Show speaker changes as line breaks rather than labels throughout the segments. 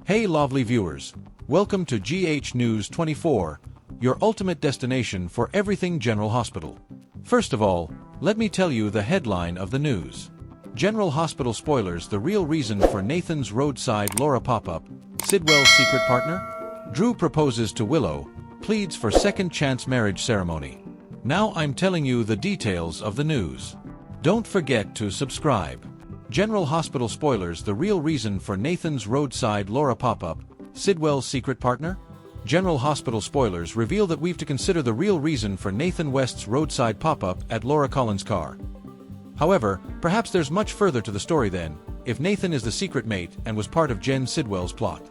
Hey lovely viewers, welcome to GH News 24, your ultimate destination for everything General Hospital. First of all, let me tell you the headline of the news. General Hospital spoilers: the real reason for Nathan's roadside Laura pop-up, Sidwell's secret partner? Drew proposes to Willow, pleads for second chance marriage ceremony. Now I'm telling you the details of the news. Don't forget to subscribe. General Hospital spoilers: the real reason for Nathan's roadside Laura pop-up, Sidwell's secret partner? General Hospital spoilers reveal that we've to consider the real reason for Nathan West's roadside pop-up at Laura Collins' car. However, perhaps there's much further to the story than, if Nathan is the secret mate and was part of Jen Sidwell's plot.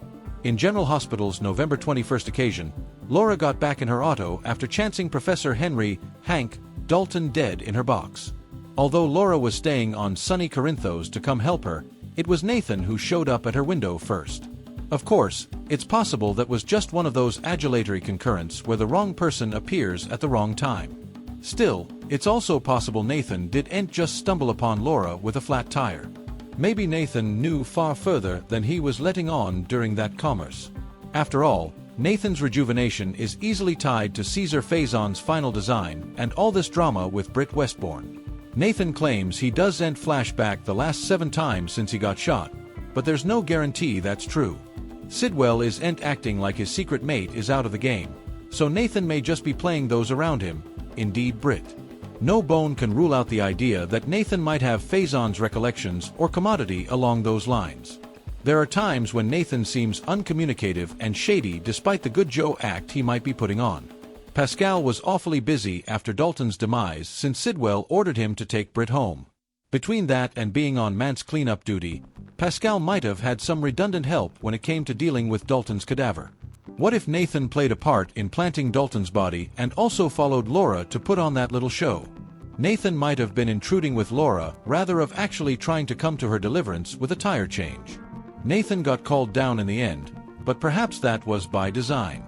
In General Hospital's November 21st occasion, Laura got back in her auto after chancing Professor Henry Hank Dalton dead in her box. Although Laura was staying on sunny Corinthos to come help her, it was Nathan who showed up at her window first. Of course, it's possible that was just one of those adulatory concurrents where the wrong person appears at the wrong time. Still, it's also possible Nathan didn't just stumble upon Laura with a flat tire. Maybe Nathan knew far further than he was letting on during that commerce. After all, Nathan's rejuvenation is easily tied to Caesar Faison's final design and all this drama with Britt Westbourne. Nathan claims he doesn't flashback the last 7 times since he got shot, but there's no guarantee that's true. Sidwell isn't acting like his secret mate is out of the game, so Nathan may just be playing those around him, indeed Britt. No bone can rule out the idea that Nathan might have Faison's recollections or commodity along those lines. There are times when Nathan seems uncommunicative and shady despite the good Joe act he might be putting on. Pascal was awfully busy after Dalton's demise since Sidwell ordered him to take Britt home. Between that and being on manse cleanup duty, Pascal might have had some redundant help when it came to dealing with Dalton's cadaver. What if Nathan played a part in planting Dalton's body and also followed Laura to put on that little show? Nathan might have been intruding with Laura rather of actually trying to come to her deliverance with a tire change. Nathan got called down in the end, but perhaps that was by design.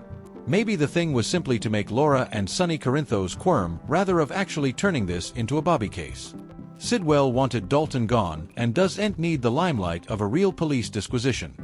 Maybe the thing was simply to make Laura and sunny Corinthos quirm rather of actually turning this into a bobby case. Sidwell wanted Dalton gone and doesn't need the limelight of a real police disquisition.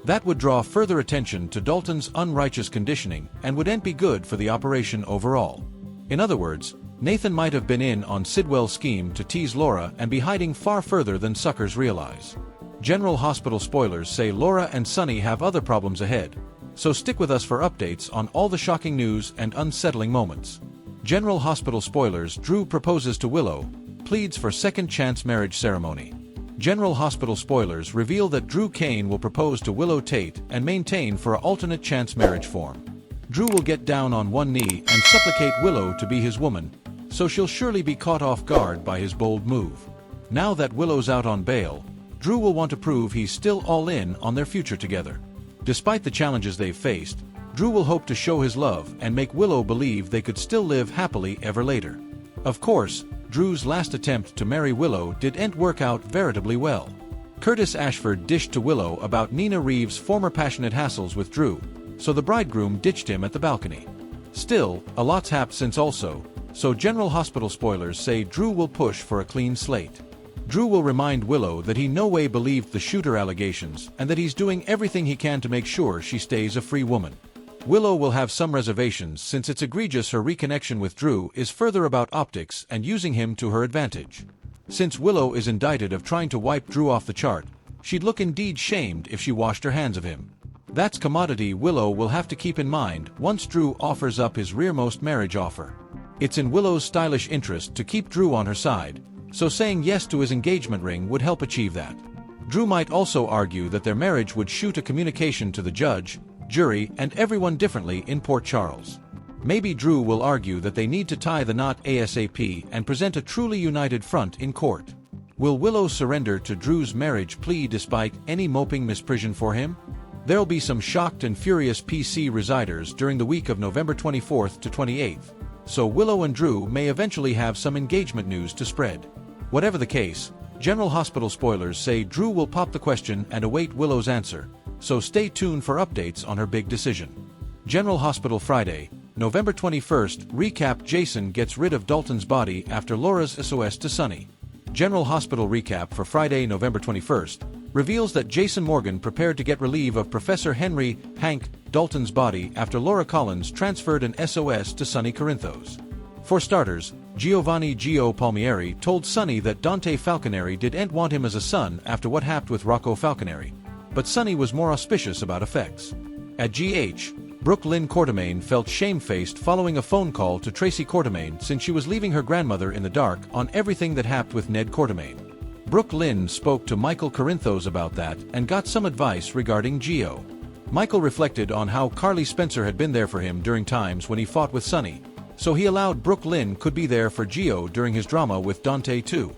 That would draw further attention to Dalton's unrighteous conditioning and wouldn't be good for the operation overall. In other words, Nathan might have been in on Sidwell's scheme to tease Laura and be hiding far further than suckers realize. General Hospital spoilers say Laura and Sunny have other problems ahead, so stick with us for updates on all the shocking news and unsettling moments. General Hospital spoilers: Drew proposes to Willow, pleads for second chance marriage ceremony. General Hospital spoilers reveal that Drew Kane will propose to Willow Tate and maintain for an alternate chance marriage form. Drew will get down on one knee and supplicate Willow to be his woman, so she'll surely be caught off guard by his bold move. Now that Willow's out on bail, Drew will want to prove he's still all in on their future together. Despite the challenges they've faced, Drew will hope to show his love and make Willow believe they could still live happily ever later. Of course, Drew's last attempt to marry Willow didn't work out veritably well. Curtis Ashford dished to Willow about Nina Reeves' former passionate hassles with Drew, so the bridegroom ditched him at the balcony. Still, a lot's happened since also, so General Hospital spoilers say Drew will push for a clean slate. Drew will remind Willow that he no way believed the shooter allegations and that he's doing everything he can to make sure she stays a free woman. Willow will have some reservations since it's egregious her reconnection with Drew is further about optics and using him to her advantage. Since Willow is indicted of trying to wipe Drew off the chart, she'd look indeed shamed if she washed her hands of him. That's commodity Willow will have to keep in mind once Drew offers up his rearmost marriage offer. It's in Willow's stylish interest to keep Drew on her side, so saying yes to his engagement ring would help achieve that. Drew might also argue that their marriage would shoot a communication to the judge, jury, and everyone differently in Port Charles. Maybe Drew will argue that they need to tie the knot ASAP and present a truly united front in court. Will Willow surrender to Drew's marriage plea despite any moping misprision for him? There'll be some shocked and furious PC residers during the week of November 24th to 28th, so Willow and Drew may eventually have some engagement news to spread. Whatever the case, General Hospital spoilers say Drew will pop the question and await Willow's answer, so stay tuned for updates on her big decision. General Hospital Friday, November 21st recap: Jason gets rid of Dalton's body after Laura's SOS to Sunny. General Hospital recap for Friday, November 21st. reveals that Jason Morgan prepared to get relief of Professor Henry Hank Dalton's body after Laura Collins transferred an SOS to Sonny Corinthos. For starters, Giovanni Gio Palmieri told Sonny that Dante Falconeri didn't want him as a son after what happened with Rocco Falconeri, but Sonny was more auspicious about effects. At GH, Brooke Lynn Quartermaine felt shamefaced following a phone call to Tracy Quartermaine since she was leaving her grandmother in the dark on everything that happened with Ned Quartermaine. Brooke Lynn spoke to Michael Corinthos about that and got some advice regarding Gio. Michael reflected on how Carly Spencer had been there for him during times when he fought with Sonny, so he allowed Brooke Lynn could be there for Gio during his drama with Dante too.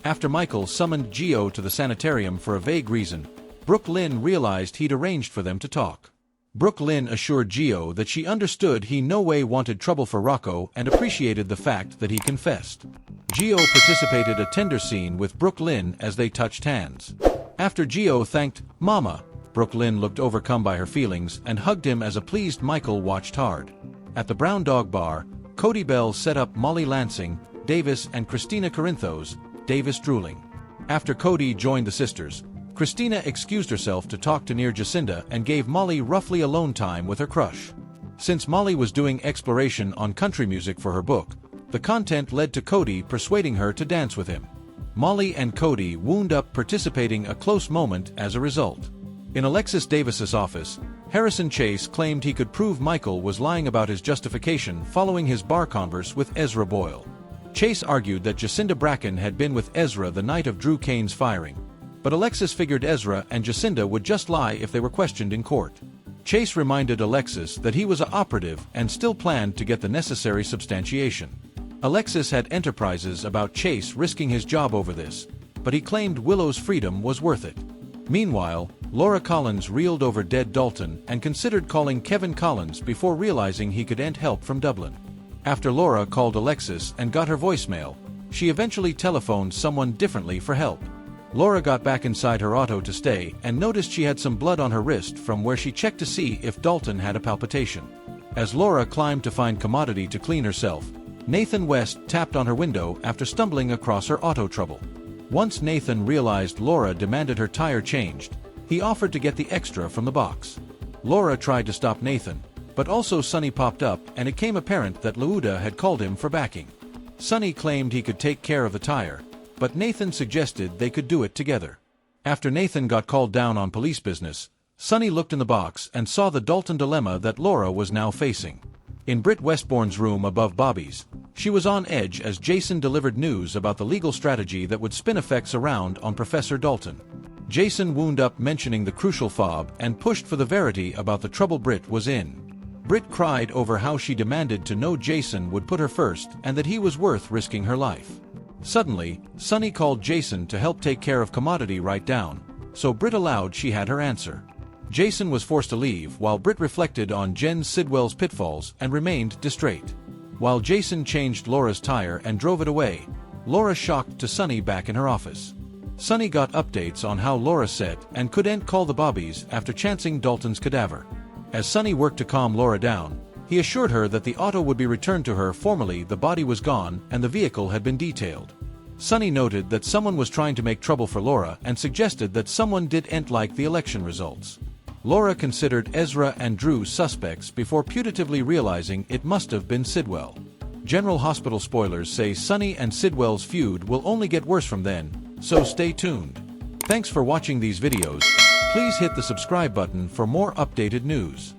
After Michael summoned Gio to the sanitarium for a vague reason, Brooke Lynn realized he'd arranged for them to talk. Brooke Lynn assured Gio that she understood he no way wanted trouble for Rocco and appreciated the fact that he confessed. Gio participated a tender scene with Brooke Lynn as they touched hands. After Gio thanked Mama, Brooke Lynn looked overcome by her feelings and hugged him as a pleased Michael watched hard. At the Brown Dog Bar, Cody Bell set up Molly Lansing, Davis and Christina Corinthos, Davis drooling. After Cody joined the sisters, Christina excused herself to talk to near Jacinda and gave Molly roughly alone time with her crush. Since Molly was doing exploration on country music for her book, the content led to Cody persuading her to dance with him. Molly and Cody wound up participating a close moment as a result. In Alexis Davis's office, Harrison Chase claimed he could prove Michael was lying about his justification following his bar converse with Ezra Boyle. Chase argued that Jacinda Bracken had been with Ezra the night of Drew Kane's firing, but Alexis figured Ezra and Jacinda would just lie if they were questioned in court. Chase reminded Alexis that he was an operative and still planned to get the necessary substantiation. Alexis had enterprises about Chase risking his job over this, but he claimed Willow's freedom was worth it. Meanwhile, Laura Collins reeled over dead Dalton and considered calling Kevin Collins before realizing he could end help from Dublin. After Laura called Alexis and got her voicemail, she eventually telephoned someone differently for help. Laura got back inside her auto to stay and noticed she had some blood on her wrist from where she checked to see if Dalton had a palpitation. As Laura climbed to find commodity to clean herself, Nathan West tapped on her window after stumbling across her auto trouble. Once Nathan realized Laura demanded her tire changed, he offered to get the extra from the box. Laura tried to stop Nathan, but also Sonny popped up and it became apparent that Lauda had called him for backing. Sonny claimed he could take care of the tire, but Nathan suggested they could do it together. After Nathan got called down on police business, Sonny looked in the box and saw the Dalton dilemma that Laura was now facing. In Britt Westbourne's room above Bobby's, she was on edge as Jason delivered news about the legal strategy that would spin effects around on Professor Dalton. Jason wound up mentioning the crucial fob and pushed for the verity about the trouble Britt was in. Britt cried over how she demanded to know Jason would put her first and that he was worth risking her life. Suddenly, Sonny called Jason to help take care of commodity right down, so Britt allowed she had her answer. Jason was forced to leave while Britt reflected on Jen Sidwell's pitfalls and remained distrait. While Jason changed Laura's tire and drove it away, Laura shocked to Sonny back in her office. Sonny got updates on how Laura set and couldn't call the Bobbies after chancing Dalton's cadaver. As Sonny worked to calm Laura down, he assured her that the auto would be returned to her formally the body was gone and the vehicle had been detailed. Sonny noted that someone was trying to make trouble for Laura and suggested that someone didn't like the election results. Laura considered Ezra and Drew suspects before putatively realizing it must have been Sidwell. General Hospital spoilers say Sonny and Sidwell's feud will only get worse from then, so stay tuned. Thanks for watching these videos. Please hit the subscribe button for more updated news.